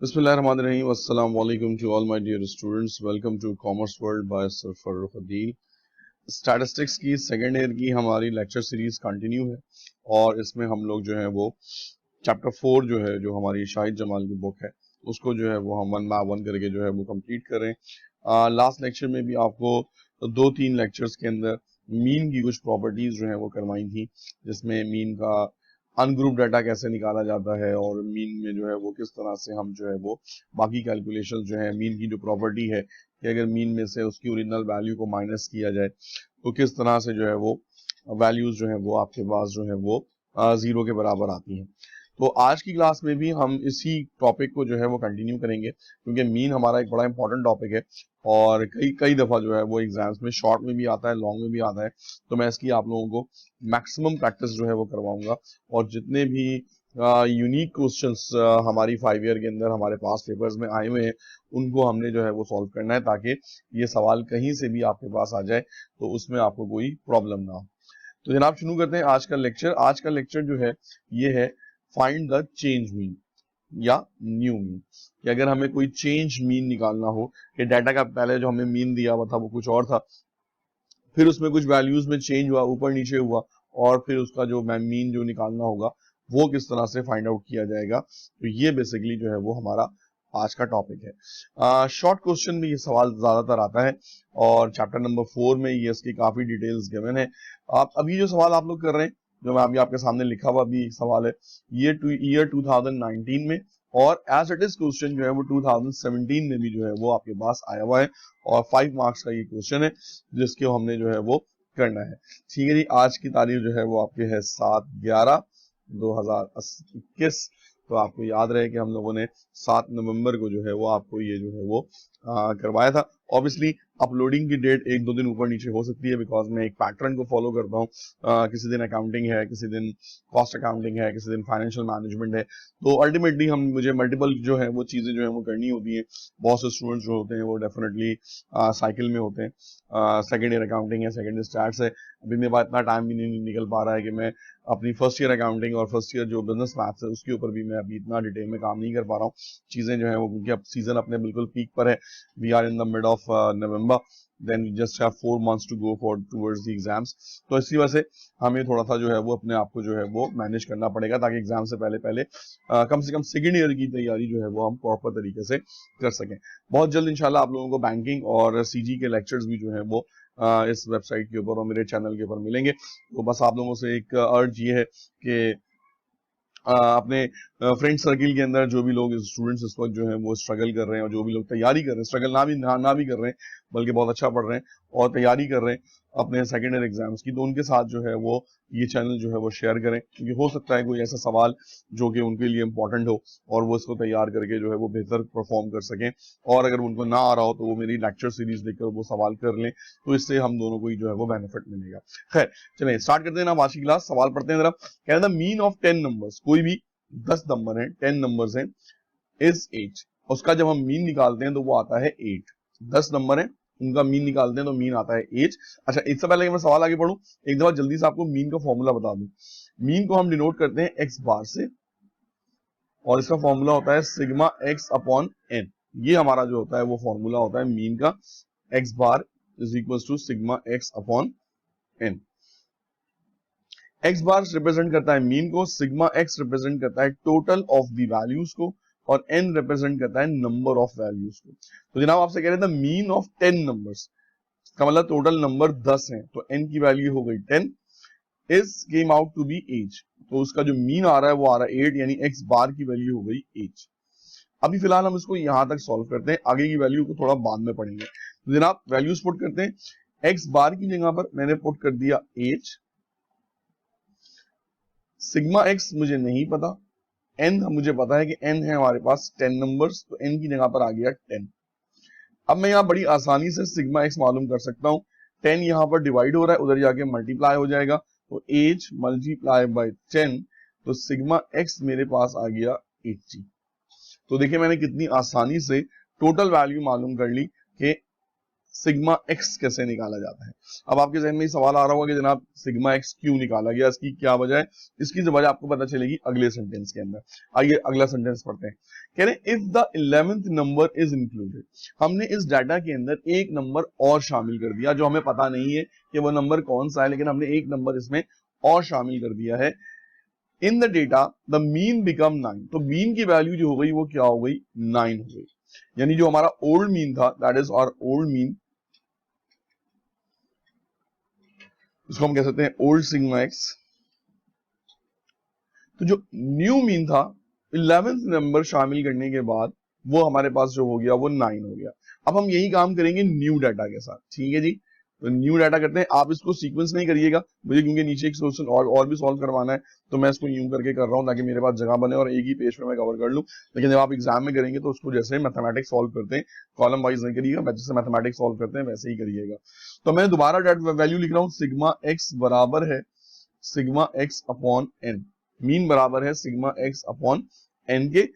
Bismillahirrahmanirrahim. Assalamu alaikum to all my dear students. Welcome to Commerce World by Sir Farrukhadeel. Statistics की second year की हमारी lecture series continue है और इसमें हम लोग जो है वो चैप्टर 4 जो है जो हमारी शाहिद जमाल की बुक है उसको जो है वो हम 1 बाय 1 करके जो है वो कंप्लीट करें। लास्ट लेक्चर में भी आपको 2-3 लेक्चर्स के अंदर मीन की कुछ प्रॉपर्टीज जो है वो करवाई थी, जिसमें मीन का अनग्रुप डाटा कैसे निकाला जाता है और मीन में जो है वो किस तरह से हम जो है वो बाकी कैलकुलेशंस जो है मीन की जो प्रॉपर्टी है कि अगर मीन में से उसकी ओरिजिनल वैल्यू को माइनस किया जाए तो किस तरह से जो है वो वैल्यूज जो है वो आपके पास जो है वो जीरो के बराबर आती हैं। तो आज की क्लास में भी हम इसी टॉपिक को जो है वो कंटिन्यू करेंगे, क्योंकि मीन हमारा एक बड़ा इंपॉर्टेंट टॉपिक है और कई कई दफ़ा जो है वो एग्जाम्स में शॉर्ट में भी आता है, लॉन्ग में भी आता है। तो मैं इसकी आप लोगों को मैक्सिमम प्रैक्टिस जो है वो करवाऊंगा और जितने भी यूनिक क्वेश्चंस हमारी 5 ईयर के अंदर हमारे पास पेपर्स में आए हुए हैं उनको हमने जो है वो सॉल्व करना है, ताकि ये सवाल कहीं से भी आपके पास आ जाए तो उसमें आपको कोई प्रॉब्लम ना हो। तो जनाब शुरू करते हैं आज का लेक्चर। आज का लेक्चर जो है ये है फाइंड द चेंज मीन या न्यू मीन, कि अगर हमें कोई चेंज मीन निकालना हो कि डाटा का पहले जो हमें मीन दिया हुआ था वो कुछ और था, फिर उसमें कुछ वैल्यूज में चेंज हुआ, ऊपर नीचे हुआ, और फिर उसका जो मीन जो निकालना होगा वो किस तरह से फाइंड आउट किया जाएगा। तो ये बेसिकली जो है वो हमारा आज का टॉपिक है। शॉर्ट क्वेश्चन में ये सवाल ज्यादातर आता है और चैप्टर नंबर 4 में ये इसकी काफी डिटेल्स गिवन है। आप अभी जो सवाल आप लोग कर रहे हैं, जो मैं अभी आपके सामने लिखा हुआ भी सवाल है, ये ईयर 2019 में और एज इट इज क्वेश्चन जो है वो 2017 में भी जो है वो आपके पास आया हुआ है और 5 मार्क्स का ये क्वेश्चन है जिसके हमने जो है वो करना है। ठीक है जी, आज की तारीख जो है वो आपके है 7/11/2021। तो आपको याद रहे कि हम लोगों ने 7 नवंबर को जो है वो आपको ये जो है वो करवाया था। ऑब्वियसली अपलोडिंग की डेट 1-2 दिन ऊपर नीचे हो सकती है, बिकॉज मैं एक पैटर्न को फॉलो करता हूँ। किसी दिन अकाउंटिंग है, किसी दिन कॉस्ट अकाउंटिंग है, किसी दिन फाइनेंशियल मैनेजमेंट है। तो अल्टीमेटली हम मुझे मल्टीपल जो है वो चीजें जो है वो करनी होती है। बहुत से स्टूडेंट्स जो होते हैं वो डेफिनेटली साइकिल में होते हैं। सेकेंड ईयर अकाउंटिंग है, सेकेंड ईयर स्टैट्स है। अभी मेरे पास इतना टाइम भी नहीं निकल पा रहा है कि मैं अपनी फर्स्ट ईयर अकाउंटिंग और फर्स्ट ईयर जो बिजनेस मैथ्स है उसके ऊपर भी मैं अभी इतना डिटेल में काम नहीं कर पा रहा हूँ। चीजें जो है वो क्योंकि अब सीजन अपने बिल्कुल पीक पर है। We are in the mid of November, then we just have 4 months to go for towards the exams. तो इसी वजह से हमें थोड़ा सा जो है वो अपने आप को जो है वो मैनेज करना पड़ेगा, ताकि एग्जाम से पहले पहले कम से कम सेकेंड ईयर की तैयारी जो है वो हम प्रॉपर तरीके से कर सकें। बहुत जल्द इंशाल्लाह आप लोगों को बैंकिंग और सीजी के लेक्चर्स भी जो है वो इस वेबसाइट के ऊपर और मेरे चैनल के ऊपर मिलेंगे। तो बस आप लोगों से एक अर्ज ये है कि अपने फ्रेंड सर्किल के अंदर जो भी लोग स्टूडेंट्स इस वक्त जो है वो स्ट्रगल कर रहे हैं और जो भी लोग तैयारी कर रहे हैं, स्ट्रगल ना भी कर रहे हैं बल्कि बहुत अच्छा पढ़ रहे हैं और तैयारी कर रहे हैं अपने सेकेंड ईयर एग्जाम्स की, तो उनके साथ जो है वो ये चैनल जो है वो शेयर करें, क्योंकि हो सकता है कोई ऐसा सवाल जो कि उनके लिए इंपॉर्टेंट हो और वो इसको तैयार करके जो है वो बेहतर परफॉर्म कर सकें। और अगर उनको ना आ रहा हो तो वो मेरी लेक्चर सीरीज देखकर वो सवाल कर लें, तो इससे हम दोनों को ही जो है वो बेनिफिट मिलेगा। खैर चलें स्टार्ट करते हैं ना आज की क्लास। सवाल पढ़ते हैं जरा। कह रहा था मीन ऑफ 10 नंबर्स, कोई भी 10 नंबर है, 10 नंबर्स हैं, इज 8। उसका जब हम मीन निकालते हैं तो वो आता है 8। 10 नंबर है, उनका मीन निकालते हैं तो मीन आता है 8। अच्छा, इससे पहले कि मैं सवाल आगे बढ़ूं, एक दफा जल्दी से आपको मीन का फॉर्मूला बता दूं। मीन को हम डिनोट करते हैं एक्स बार से और इसका फॉर्मूला होता है सिग्मा एक्स अपॉन एन। ये हमारा जो होता है वो फॉर्मूला होता है मीन का, x bar is equal to sigma x upon n. X bar represent करता है मीन को, सिग्मा एक्स रिप्रेजेंट करता है टोटल ऑफ द वैल्यूज को और एन रिप्रेजेंट करता है नंबर ऑफ वैल्यूज को। तो जनाब आपसे कह रहे थे मीन ऑफ 10 नंबर्स का मतलब टोटल नंबर 10 है, तो एन की वैल्यू हो गई 10, is came out to be as, तो उसका जो मीन आ रहा है वो आ रहा है 8, यानी एक्स बार की वैल्यू हो गई एज। अभी फिलहाल हम इसको यहां तक सॉल्व करते हैं, आगे की वैल्यू को थोड़ा बाद में पढ़ेंगे। तो जनाब वैल्यूज पुट करते हैं। एक्स बार की जगह पर मैंने पुट कर दिया एज, सिग्मा एक्स मुझे नहीं पता, एन मुझे पता है कि एन है हमारे पास 10 नंबर्स, तो एन की जगह पर आ गया 10। अब मैं यहाँ बड़ी आसानी से सिग्मा एक्स मालूम कर सकता हूँ। 10 यहाँ पर डिवाइड हो रहा है, उधर जाके मल्टीप्लाई हो जाएगा, तो एज मल्टीप्लाई बाय 10, तो सिग्मा एक्स मेरे पास आ गया 80। तो देखिए मैंने कितनी आसानी से टोटल वैल्यू मालूम कर ली कि सिग्मा एक्स कैसे निकाला जाता है। अब आपके जहन में सवाल आ रहा होगा कि जनाब सिग्मा एक्स क्यों निकाला गया, इसकी क्या वजह है। इसकी वजह आपको पता चलेगी अगले सेंटेंस के अंदर। आइए अगला सेंटेंस पढ़ते हैं। कह रहे if the 11th number is included, हमने इस डाटा के अंदर एक नंबर और शामिल कर दिया जो हमें पता नहीं है कि वो नंबर कौन सा है, लेकिन हमने एक नंबर इसमें और शामिल कर दिया है। In the data the mean become 9, तो मीन की वैल्यू जो हो गई वो क्या हो गई, 9 हो गई। यानी जो हमारा ओल्ड मीन था, that is our old mean, इसको हम कह सकते हैं ओल्ड सिग्मा एक्स। तो जो न्यू मीन था 11th नंबर शामिल करने के बाद वो हमारे पास जो हो गया वो 9 हो गया। अब हम यही काम करेंगे न्यू डाटा के साथ, ठीक है जी। तो न्यू डाटा करते हैं। आप इसको सीक्वेंस नहीं करिएगा मुझे, क्योंकि नीचे एक सोल्यूशन और भी सॉल्व करवाना है, तो मैं इसको यूं करके कर रहा हूं ताकि मेरे पास जगह बने और एक ही पेज पे मैं कवर कर लूं। लेकिन जब आप एग्जाम में करेंगे तो उसको जैसे मैथमेटिक्स सॉल्व करते हैं कॉलम वाइज नहीं करिएगा, जैसे मैथमेटिक्स सॉल्व करते हैं वैसे ही करिएगा। तो मैं दोबारा वैल्यू लिख रहा हूँ, सिग्मा एक्स बराबर है sigma x upon n, mean बराबर है सिग्मा एक्स अपॉन एन के।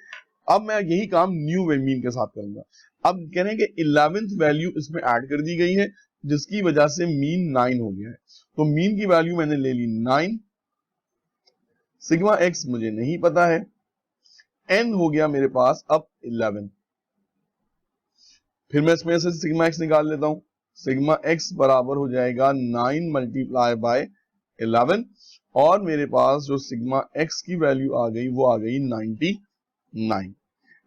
अब मैं यही काम न्यू मीन के साथ करूंगा। अब कह रहे हैं कि 11th वैल्यू इसमें ऐड कर दी गई है जिसकी वजह से मीन 9 हो गया है। तो मीन की वैल्यू मैंने ले ली 9, सिग्मा एक्स मुझे नहीं पता है, एन हो गया मेरे पास अब 11। फिर मैं इसमें से सिग्मा एक्स निकाल लेता हूं, सिग्मा एक्स बराबर हो जाएगा 9 मल्टीप्लाई बाय 11, और मेरे पास जो सिग्मा एक्स की वैल्यू आ गई वो आ गई 99।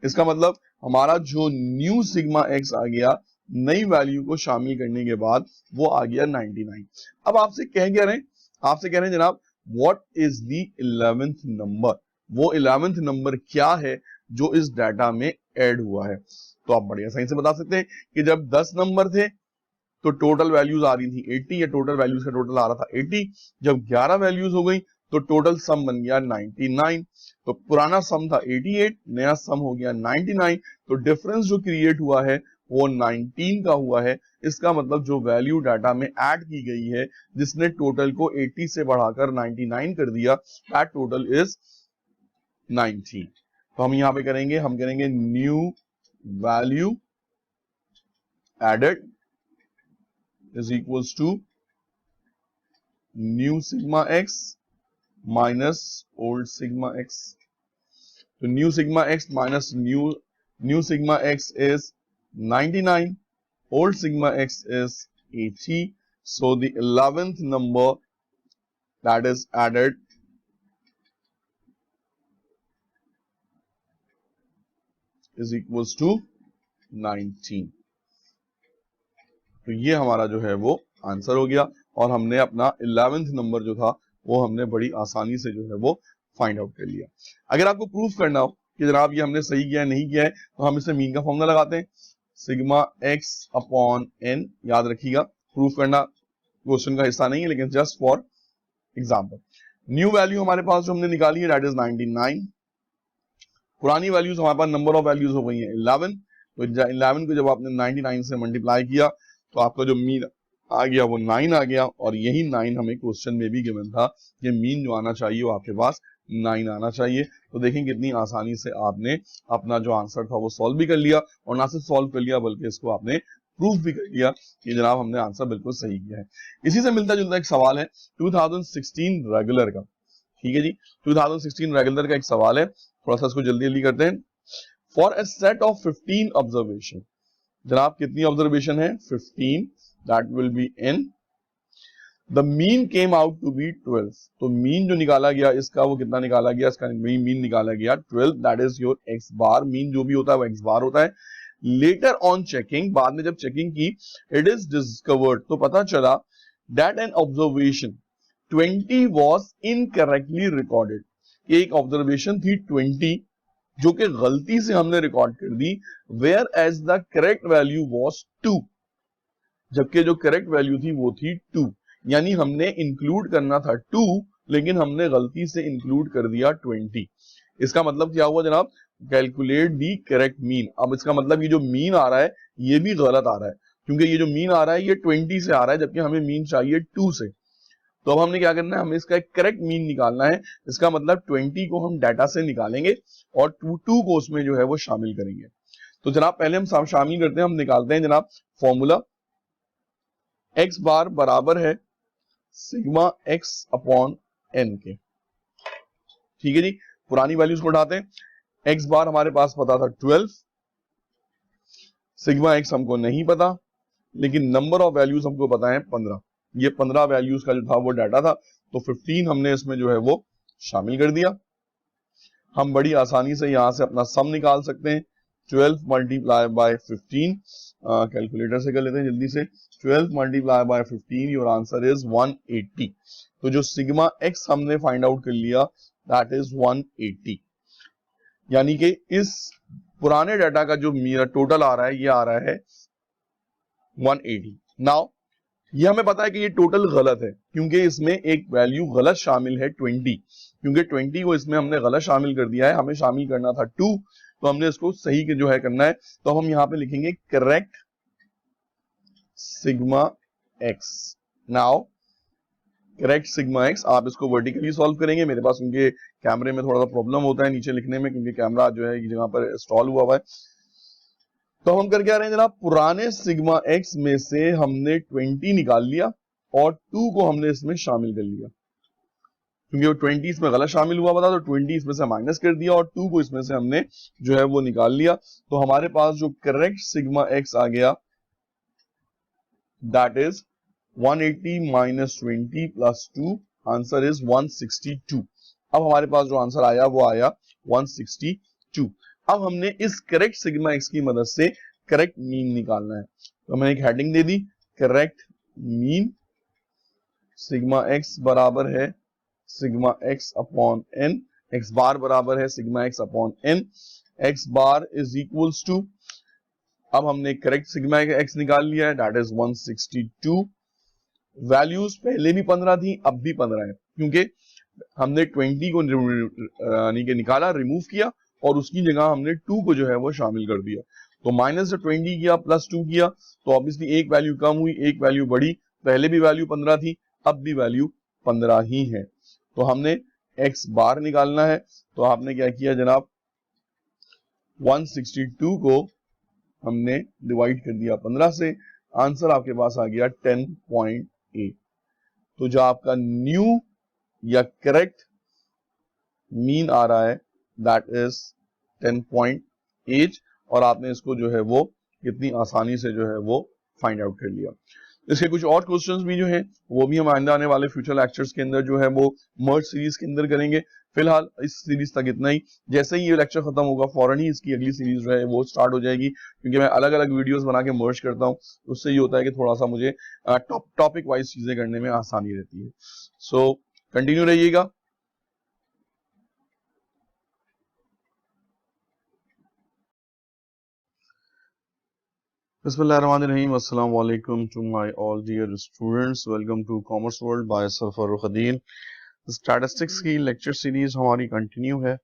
इसका मतलब हमारा जो न्यू सिग्मा एक्स आ गया नई वैल्यू को शामिल करने के बाद वो आ गया 99। अब आपसे कह रहे हैं जनाब what is the 11th number, वो 11th नंबर क्या है जो इस डाटा में ऐड हुआ है। तो आप बढ़िया सही से बता सकते हैं कि जब 10 नंबर थे तो टोटल वैल्यूज आ रही थी 80, या टोटल वैल्यूज का टोटल आ रहा था 80। जब 11 वैल्यूज हो गई तो टोटल सम बन गया 99। तो पुराना सम था 88, नया सम हो गया 99। तो डिफरेंस जो क्रिएट हुआ है वो 19 का हुआ है। इसका मतलब जो वैल्यू डाटा में ऐड की गई है जिसने टोटल को 80 से बढ़ाकर 99 कर दिया, दैट टोटल इज 19। तो हम यहां पे करेंगे new value added is equals to new sigma x minus old sigma x. So new sigma x minus new sigma x is 99, old sigma x is 80. So the 11th number that is added is equals to 19. तो ये हमारा जो है वो answer हो गया, और हमने अपना 11th नंबर जो था वो हमने बड़ी आसानी से जो है वो फाइंड आउट कर लिया। अगर आपको प्रूफ करना हो कि जनाब ये हमने सही किया है नहीं किया है, तो हम इससे मीन का फॉर्मूला लगाते हैं, सिग्मा एक्स अपॉन एन। याद रखिएगा प्रूफ करना क्वेश्चन का हिस्सा नहीं है, लेकिन just for example. New value हमारे पास जो हमने निकाली है दैट इज 99, पुरानी वैल्यूज हमारे पास नंबर ऑफ वैल्यूज हो गई है 11। तो 11 को जब आपने 99 से मल्टीप्लाई किया तो आपका जो मीन आ गया वो 9 आ गया, और यही 9 हमें क्वेश्चन में भी गिवन था कि मीन जो आना चाहिए वो आपके पास 9 आना चाहिए। तो देखें कितनी आसानी से आपने अपना जो आंसर था वो सॉल्व भी कर लिया, और ना सिर्फ सॉल्व कर लिया बल्कि इसको आपने प्रूफ भी कर लिया कि जनाब हमने आंसर बिल्कुल सही किया है। इसी से मिलता जुलता एक सवाल है 2016 रेगुलर का, ठीक है जी। 2016 रेगुलर का एक सवाल है, थोड़ा सा इसको जल्दी जल्दी करते हैं। For a set of 15 observation, जनाब कितनी ऑब्जर्वेशन है 15, that will be n, the mean came out to be 12। तो मीन जो निकाला गया इसका वो कितना निकाला गया, इसका मीन निकाला गया 12, that is your x bar. Mean जो भी होता है वो x बार होता है। लेटर ऑन चेकिंग, बाद में जब चेकिंग की, इट इज डिस्कवर्ड, तो पता चला that an observation 20 was incorrectly recorded, एक ऑब्जर्वेशन थी 20 जो कि गलती से हमने रिकॉर्ड कर दी, whereas the correct value was 2, जबकि जो करेक्ट वैल्यू थी वो थी 2। यानी हमने इंक्लूड करना था 2 लेकिन हमने गलती से इंक्लूड कर दिया 20। इसका मतलब क्या हुआ जनाब, कैलकुलेट दी करेक्ट मीन। अब इसका मतलब ये जो मीन आ रहा है ये भी गलत आ रहा है, क्योंकि ये जो मीन आ रहा है ये 20 से आ रहा है जबकि हमें मीन चाहिए 2 से। तो अब हमने क्या करना है, हमें इसका एक करेक्ट मीन निकालना है। इसका मतलब 20 को हम डाटा से निकालेंगे और 2 को उसमें जो है वो शामिल करेंगे। तो जनाब पहले हम शामिल करते हैं, हम निकालते हैं जनाब फॉर्मूला। एक्स बार बराबर है सिग्मा एक्स अपॉन एन के। ठीक है जी, पुरानी वैल्यूज को उठाते हैं। एक्स बार हमारे पास पता था 12, सिग्मा एक्स हमको नहीं पता, लेकिन नंबर ऑफ वैल्यूज हमको पता है 15। ये 15 वैल्यूज का जो था वो डाटा था, तो 15 हमने इसमें जो है वो शामिल कर दिया। हम बड़ी आसानी से यहां से अपना सम निकाल सकते हैं। 12 मल्टीप्लाई बाय 15, कैलकुलेटर से कर लेते हैं जल्दी से। 12 multiply by 15, your answer is 180। तो जो सिग्मा एक्स हमने फाइंड आउट कर लिया, दैट इज 180। यानी कि इस पुराने डाटा का जो मेरा टोटल आ रहा है, ये आ रहा है 180। नाउ ये हमें पता है कि ये टोटल गलत है, क्योंकि इसमें एक वैल्यू गलत शामिल है 20, क्योंकि 20 को इसमें हमने गलत शामिल कर दिया है। हमें शामिल करना था 2, तो हमने इसको सही के जो है करना है। तो हम यहां पे लिखेंगे correct sigma x. Now correct sigma x, आप इसको वर्टिकली सॉल्व करेंगे। मेरे पास उनके कैमरे में थोड़ा सा प्रॉब्लम होता है नीचे लिखने में, क्योंकि कैमरा जो है जगह पर इंस्टॉल हुआ है। तो हम कर क्या रहे हैं जनाब, पुराने सिग्मा एक्स में से हमने 20 निकाल लिया और 2 को हमने इसमें शामिल कर लिया, क्योंकि वो 20 इसमें गलत शामिल हुआ था, तो 20 इसमें से माइनस कर दिया और 2 को इसमें से हमने जो है वो निकाल लिया। तो हमारे पास जो करेक्ट सिग्मा एक्स आ गया, that is 180 minus 20 plus 2, answer is 162। अब हमारे पास जो आंसर आया वो आया 162। अब हमने इस करेक्ट सिग्मा एक्स की मदद से करेक्ट मीन निकालना है। तो मैंने एक हेडिंग दे दी, करेक्ट मीन सिग्मा एक्स बराबर है sigma x upon n, x bar बराबर है sigma x upon n, x bar is equals to, अब हमने करेक्ट सिग्मा एक्स निकाल लिया है, दैट इज 162। वैल्यूज पहले भी 15 थी, अब भी 15 है, क्योंकि हमने 20 को निकाला, रिमूव किया और उसकी जगह हमने 2 को जो है वो शामिल कर दिया। तो माइनस 20 किया प्लस 2 किया, तो ऑब्वियसली एक वैल्यू कम हुई, एक वैल्यू बढ़ी। पहले भी वैल्यू 15 थी, अब भी वैल्यू 15 ही है। तो हमने एक्स बार निकालना है, तो आपने क्या किया जनाब, 162 को हमने डिवाइड कर दिया 15 से, आंसर आपके पास आ गया 10.8। तो जो आपका न्यू या करेक्ट मीन आ रहा है, दैट इज 10.8, और आपने इसको जो है वो कितनी आसानी से जो है वो फाइंड आउट कर लिया। इसके कुछ और क्वेश्चंस भी जो हैं वो भी हम आने वाले फ्यूचर लेक्चर्स के अंदर जो है वो मर्ज सीरीज के अंदर करेंगे। फिलहाल इस सीरीज तक इतना ही। जैसे ही ये लेक्चर खत्म होगा फौरन ही इसकी अगली सीरीज जो है वो स्टार्ट हो जाएगी, क्योंकि मैं अलग अलग वीडियोस बना के मर्ज करता हूँ। उससे ये होता है कि थोड़ा सा मुझे टॉपिक वाइज चीजें करने में आसानी रहती है। सो कंटिन्यू रहिएगा। Bismillahirrahmanirrahim. Assalamu alaikum to my all dear students. Welcome to Commerce World by Sir Farrukhadeen. Statistics की लेक्चर सीरीज हमारी कंटिन्यू है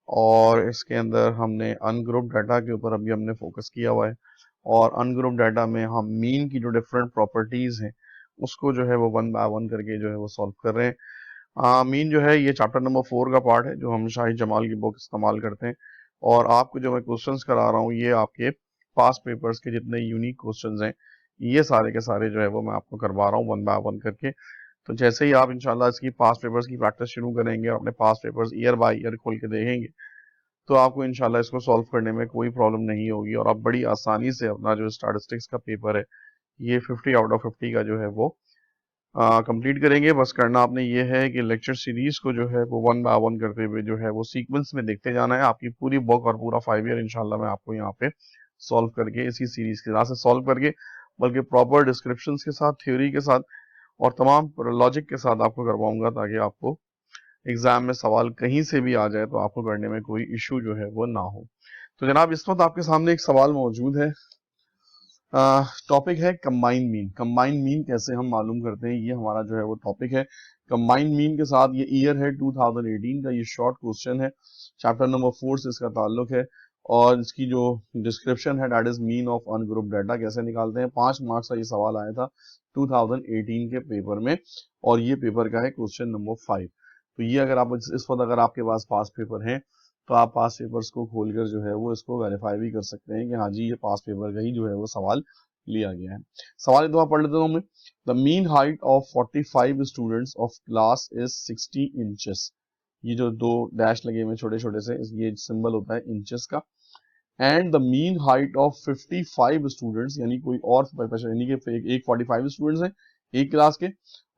और इसके अंदर हमने अनग्रुप डाटा के ऊपर अभी हमने फोकस किया हुआ है, और अनग्रुप डाटा में हम मीन की जो डिफरेंट प्रॉपर्टीज हैं उसको जो है वो वन बाय वन करके जो है वो सॉल्व कर रहे हैं। मीन जो है ये चैप्टर नंबर 4 का पार्ट है जो हम शाहिद जमाल की बुक इस्तेमाल करते हैं, और आपको जो मैं क्वेश्चंस करा रहा हूँ ये आपके पास्ट पेपर्स के जितने यूनिक क्वेश्चंस हैं ये सारे के सारे जो है वो मैं आपको करवा रहा हूँ वन बाय वन करके। तो जैसे ही आप इंशाल्लाह इसकी पास्ट पेपर्स की प्रैक्टिस शुरू करेंगे और अपने past papers year by year खोल के देखेंगे, तो आपको इंशाल्लाह इसको सॉल्व करने में कोई प्रॉब्लम नहीं होगी और आप बड़ी आसानी से अपना जो स्टैटिस्टिक्स का पेपर है ये 50 आउट ऑफ 50 का जो है वो कंप्लीट करेंगे। बस करना आपने ये है कि लेक्चर सीरीज को जो है वो वन बाय वन करते हुए जो है वो सीक्वेंस में देखते जाना है। आपकी पूरी बुक और पूरा 5 ईयर इंशाल्लाह मैं आपको यहाँ पे सॉल्व करके इसी सीरीज के साथ सॉल्व करके, बल्कि प्रॉपर डिस्क्रिप्शंस के साथ, थ्योरी के साथ और तमाम लॉजिक के साथ आपको करवाऊंगा, ताकि आपको एग्जाम में सवाल कहीं से भी आ जाए तो आपको करने में कोई इशू जो है वो ना हो। तो जनाब इस वक्त आपके सामने एक सवाल मौजूद है। टॉपिक है कंबाइन मीन। कंबाइन मीन कैसे हम मालूम करते हैं, ये हमारा जो है वो टॉपिक है। कंबाइन मीन के साथ ये ईयर है 2018 का, ये शॉर्ट क्वेश्चन है, चैप्टर नंबर 4 से इसका ताल्लुक है, और इसकी जो डिस्क्रिप्शन है that is mean of ungroup data कैसे निकालते हैं। 5 मार्क्स का ये सवाल आया था 2018 के पेपर में, और ये पेपर का है क्वेश्चन नंबर 5। तो ये अगर आप इस वक्त अगर आपके पास पास पेपर हैं तो आप पास पेपर्स को खोलकर जो है वो इसको वेरीफाई भी कर सकते हैं कि हाँ जी ये पास पेपर का ही जो है वो सवाल लिया गया है। सवाल एक दफा पढ़ लेते हैं हमें। The mean height of 45 students of class is 60 inches. ये जो दो डैश लगे हुए छोटे छोटे से, ये सिंबल होता है इंचेस का। And the mean height of 55 students, यानी कोई और यानी कि एक 45 स्टूडेंट्स हैं एक क्लास के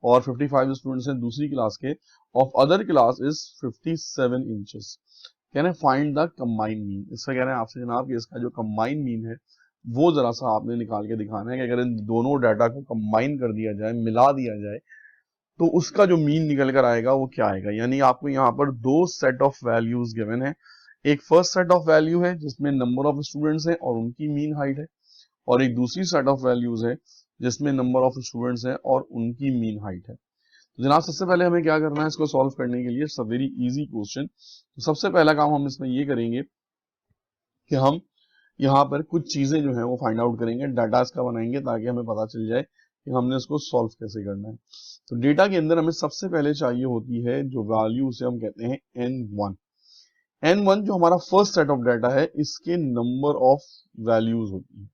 और 55 स्टूडेंट्स हैं दूसरी क्लास के, of other class is 57 inches. कह रहे हैं फाइंड द कंबाइंड मीन। इसका कह रहे हैं आपसे जनाब कि इसका जो कंबाइंड मीन है वो जरा सा आपने निकाल के दिखाना है कि अगर इन दोनों डाटा को कंबाइन कर दिया जाए, मिला दिया जाए, तो उसका जो मीन निकल कर आएगा वो क्या आएगा। यानी आपको यहाँ पर दो सेट ऑफ वैल्यूज गिवन है। एक फर्स्ट सेट ऑफ वैल्यू है जिसमें नंबर ऑफ स्टूडेंट्स हैं और उनकी मीन हाइट है, और एक दूसरी सेट ऑफ वैल्यूज है जिसमें नंबर ऑफ स्टूडेंट्स हैं और उनकी मीन हाइट है। तो जनाब सबसे पहले हमें क्या करना है इसको सॉल्व करने के लिए, it's a very easy question. तो सबसे पहला काम हम इसमें ये करेंगे कि हम यहाँ पर कुछ चीजें जो है वो फाइंड आउट करेंगे, डाटा इसका बनाएंगे ताकि हमें पता चल जाए कि हमने इसको सॉल्व कैसे करना है। तो डेटा के अंदर हमें सबसे पहले चाहिए होती है जो वैल्यू, उसे हम कहते हैं n1। n1 जो हमारा फर्स्ट सेट ऑफ डाटा है, इसके नंबर ऑफ वैल्यूज होती है,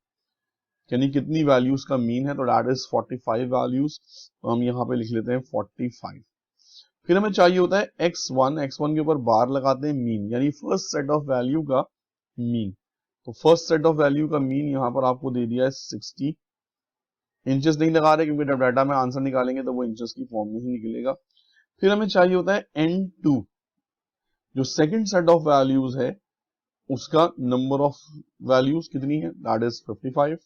यानी कितनी वैल्यूज का मीन है, तो दैट इज 45 वैल्यूज। तो हम यहाँ पे लिख लेते हैं 45। फिर हमें चाहिए होता है x1 के ऊपर बार लगाते हैं मीन, यानी फर्स्ट सेट ऑफ वैल्यू का मीन। तो फर्स्ट सेट ऑफ वैल्यू का मीन यहाँ पर आपको दे दिया है 60। इंचेस नहीं लगा रहे क्योंकि जब डाटा में आंसर निकालेंगे तो वो इंचेस की फॉर्म में ही निकलेगा। फिर हमें चाहिए होता है n2, जो सेकंड सेट ऑफ वैल्यूज है उसका नंबर ऑफ वैल्यूज कितनी है, दैट इज 55।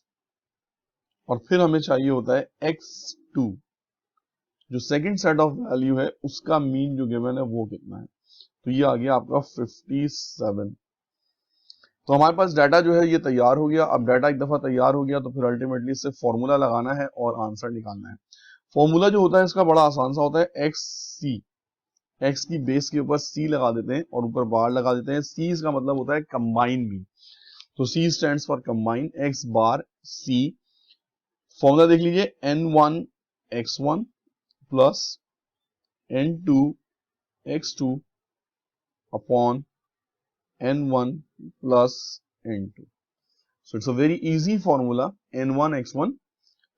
और फिर हमें चाहिए होता है x2, जो सेकंड सेट ऑफ वैल्यू है उसका मीन जो गिवन है वो कितना है, तो ये आ गया आपका 57। तो हमारे पास डाटा जो है ये तैयार हो गया। अब डाटा एक दफा तैयार हो गया तो फिर अल्टीमेटली इससे फॉर्मूला लगाना है और आंसर निकालना है। फॉर्मूला जो होता है इसका बड़ा आसान सा होता है, एक्स की बेस के ऊपर सी लगा देते हैं और ऊपर बार लगा देते हैं। सी इसका मतलब होता है कंबाइन मीन, तो C stands for combine, X bar C. Formula देख लीजिए, n1 x1 plus n2 x2 upon n1 plus n2. So it's a very easy formula, n1 x1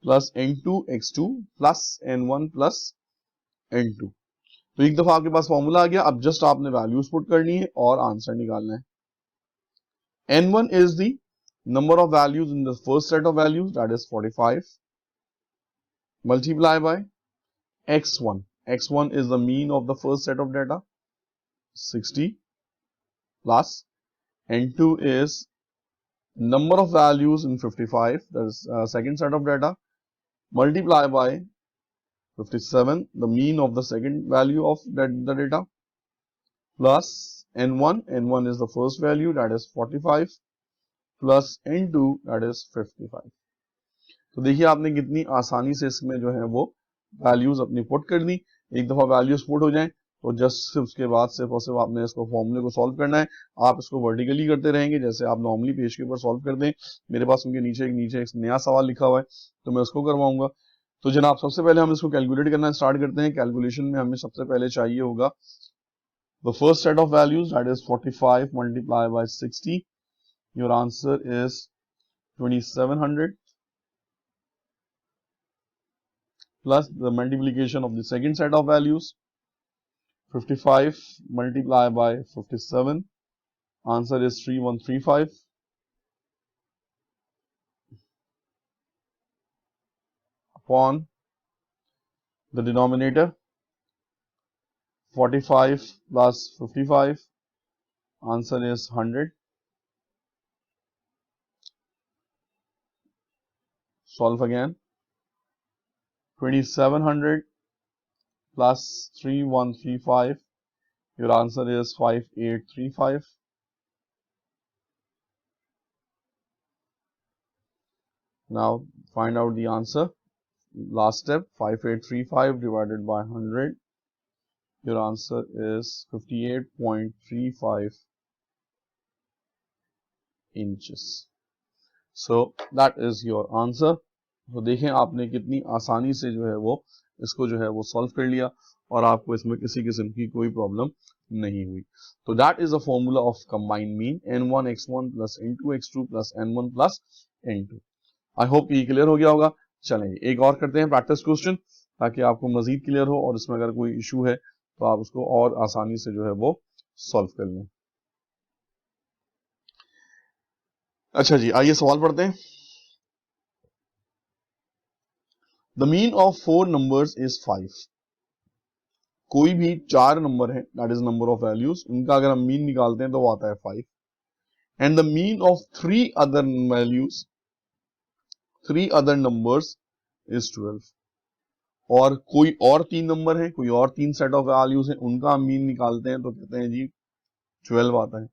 plus n2 x2 plus n1 plus n2। तो एक दफा आपके पास formula आ गया, अब just आपने values put करनी है और आंसर निकालना है। n1 is the number of values in the first set of values, that is 45, multiply by x1. x1 is the mean of the first set of data, 60, plus n2 is number of values in 55, that is second set of data, multiply by 57, the mean of the second value of the data, plus n1 is the first value, that is 45, plus n2 that is 55। तो देखिए आपने कितनी आसानी से इसमें जो है वो वैल्यूज अपनी पुट कर दी। एक दफा वैल्यूज पुट हो जाएं तो जस्ट उसके बाद सिर्फ और सिर्फ आपने इसको फॉर्मूले को सॉल्व करना है। आप इसको वर्टिकली करते रहेंगे जैसे आप नॉर्मली पेज के ऊपर सॉल्व करते हैं। मेरे पास उनके नीचे एक नया सवाल लिखा हुआ है तो मैं उसको करवाऊंगा। तो जनाब सबसे पहले हम इसको कैलकुलेट करना स्टार्ट करते हैं। कैलकुलेशन में हमें सबसे पहले चाहिए होगा the first set of values, that is 45 multiply by 60। Your answer is 2700 plus the multiplication of the second set of values, 55 multiplied by 57, answer is 3135, upon the denominator 45 plus 55, answer is 100. Solve again. 2700 plus 3135, your answer is 5835. Now find out the answer. Last step, 5835 divided by 100, your answer is 58.35 inches. So that is your answer. तो देखें आपने कितनी आसानी से जो है वो इसको जो है वो सॉल्व कर लिया और आपको इसमें किसी किस्म की कोई प्रॉब्लम नहीं हुई। तो that is a formula of combined mean, n1 x1 plus n2 x2 plus n1 plus n2। I hope ये क्लियर हो गया होगा। चलें एक और करते हैं प्रैक्टिस क्वेश्चन ताकि आपको मजीद क्लियर हो और इसमें अगर कोई इशू है तो आप उसको और आसानी से जो है वो सॉल्व कर लें। अच्छा जी, आइए सवाल पढ़ते हैं। The mean of 4 numbers is 5। कोई भी 4 नंबर है, that is number of values, उनका अगर हम मीन निकालते हैं तो वो आता है 5। And the mean of 3 other values, 3 other numbers is 12। और कोई और 3 नंबर है, कोई और 3 सेट ऑफ वैल्यूज है, उनका हम मीन निकालते हैं तो कहते हैं जी 12 आता है।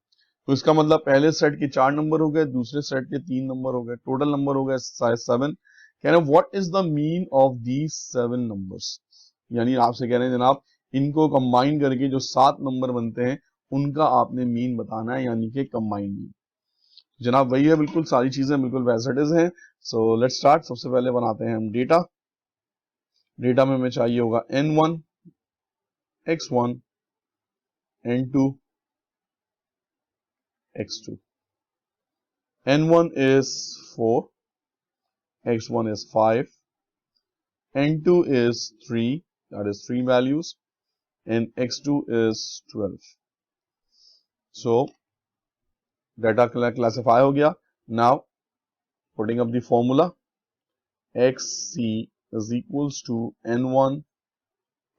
तो इसका मतलब पहले सेट के 4 नंबर हो गए, दूसरे सेट के 3 नंबर हो गए, टोटल नंबर हो गए 7। कह रहे हैं what is the mean of these 7 numbers. यानी आपसे कह रहे हैं जनाब इनको कंबाइन करके जो 7 नंबर बनते हैं उनका आपने मीन बताना है, यानी कि कंबाइन मीन। जनाब वही है, बिल्कुल सारी चीजें बिल्कुल वैसे इट इज हैं। So let's start. सबसे पहले बनाते हैं हम डेटा। डेटा में हमें चाहिए होगा n1, x1, n2, x2। n1 is 4, x1 is 5, n2 is 3, that is 3 values, and x2 is 12. So data classify हो गया. Now putting up the formula, xc is equals to n1,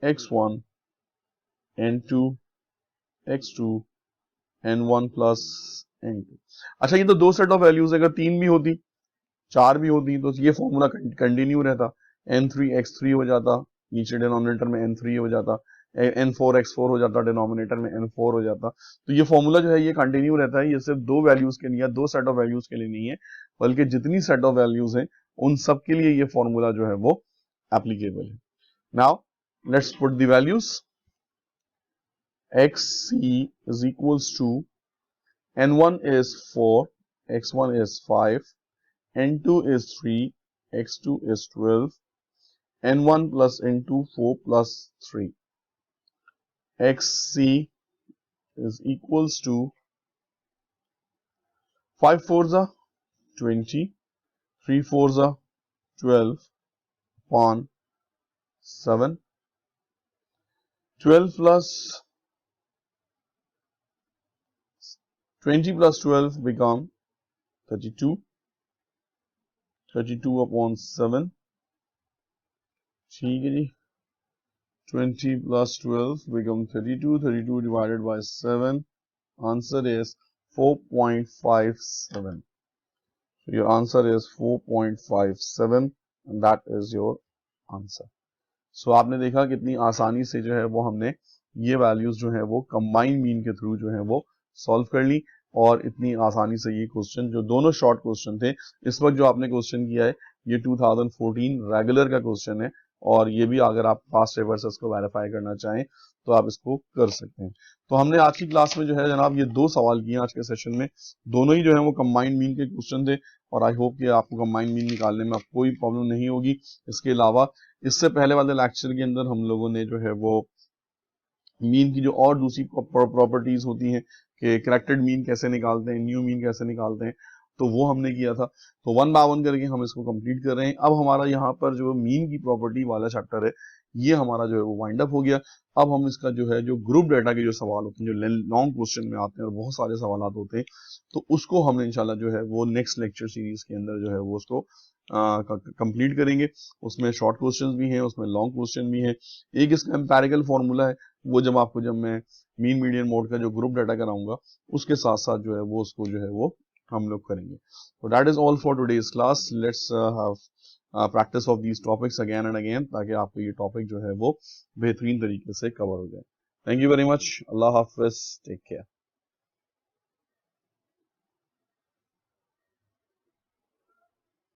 x1, n2, x2, n1 plus n2। अच्छा ये तो दो set of values, अगर 3 भी होती 4 भी होती तो ये फॉर्मूला कंटिन्यू रहता, n3 x3 हो जाता, नीचे डिनोमिनेटर में n3 हो जाता, n4 x4 हो जाता, डिनोमिनेटर में n4 हो जाता। तो ये फॉर्मूला जो है ये कंटिन्यू रहता है, ये सिर्फ दो वैल्यूज के लिए, दो सेट ऑफ वैल्यूज के लिए नहीं है, बल्कि जितनी सेट ऑफ वैल्यूज हैं उन सब के लिए ये फॉर्मूला जो है वो एप्लीकेबल है। Now let's put the values. xc is equals to n1 is 4, x1 is 5, n2 is 3, x2 is 12, n1 plus n2 4 plus 3। xc is equals to 5 fours are 20, 3 fours are 12 upon 7, 12 plus 20 plus 12 become 32, 32 upon 7, ठीक है जी, 20 plus 12 become 32, 32 divided by 7, answer is 4.57. So your answer is 4.57 and that is your answer. So आपने देखा कितनी आसानी से जो है वो हमने ये वैल्यूज जो है वो कंबाइन मीन के थ्रू जो है वो सॉल्व कर ली, और इतनी आसानी से ये क्वेश्चन जो दोनों शॉर्ट क्वेश्चन थे, इस वक्त जो आपने क्वेश्चन किया है ये 2014 रेगुलर का क्वेश्चन है, और ये भी अगर आप पास्ट पेपर्स को वेरीफाई करना चाहें तो आप इसको कर सकते हैं। तो हमने आज की क्लास में जो है जनाब ये दो सवाल किए आज के सेशन में, दोनों ही जो है वो कंबाइंड मीन के क्वेश्चन थे, और आई होप कि आपको कंबाइंड मीन निकालने में आपको कोई प्रॉब्लम नहीं होगी। इसके अलावा इससे पहले वाले लेक्चर के अंदर हम लोगों ने जो है वो मीन की जो और दूसरी प्रॉपर्टीज होती हैं कि करेक्टेड मीन कैसे निकालते हैं, न्यू मीन कैसे निकालते हैं, तो वो हमने किया था। तो वन बाय वन करके हम इसको कंप्लीट कर रहे हैं। अब हमारा यहाँ पर जो मीन की प्रॉपर्टी वाला चैप्टर है ये हमारा जो है वो वाइंड अप हो गया। अब हम इसका जो है जो ग्रुप डेटा के जो सवाल होते हैं, जो लॉन्ग क्वेश्चन में आते हैं और बहुत सारे सवाल होते हैं, तो उसको हमने इंशाल्लाह जो है वो नेक्स्ट लेक्चर सीरीज के अंदर जो है वो उसको कंप्लीट करेंगे। उसमें शॉर्ट क्वेश्चंस भी हैं, उसमें लॉन्ग क्वेश्चन भी है। एक इसका एम्पेरिकल फॉर्मूला है, वो जब मैं मीन मीडियन मोड का जो ग्रुप डाटा कराऊंगा उसके साथ साथ जो है वो उसको जो है वो हम लोग करेंगे। तो that is all for today's class. Let's have practice of these topics again and again, ताकि आपको ये टॉपिक जो है वो बेहतरीन तरीके से कवर हो जाए। Thank you very much. अल्लाह हाफिज, टेक केयर।